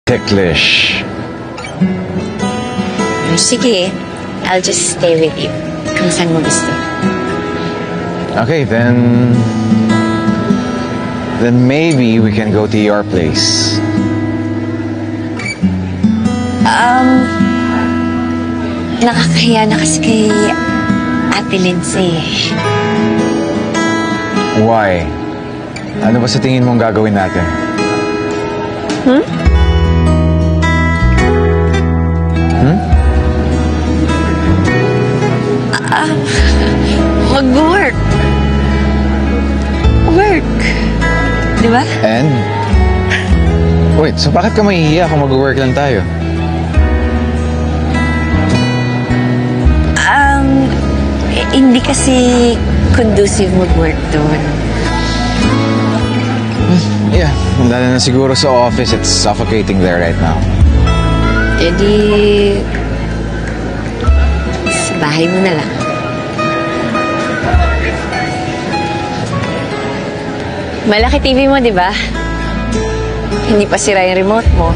ticklish. Sige, I'll just stay with you. Kung saan mo gusto. Okay, then maybe we can go to your place. Nakakahiya na kasi kay Ate Lindsay. Why? Ano ba sa tingin mong gagawin natin? Mag-work. Work. Di ba? And? Wait, so bakit ka mahihiya kung mag-work lang tayo? Hindi kasi conducive mag-work doon. Yeah, lalo na siguro sa office, it's suffocating there right now. E di... sa bahay mo na lang. Malaki TV mo, di ba? Hindi pa sira yung remote mo.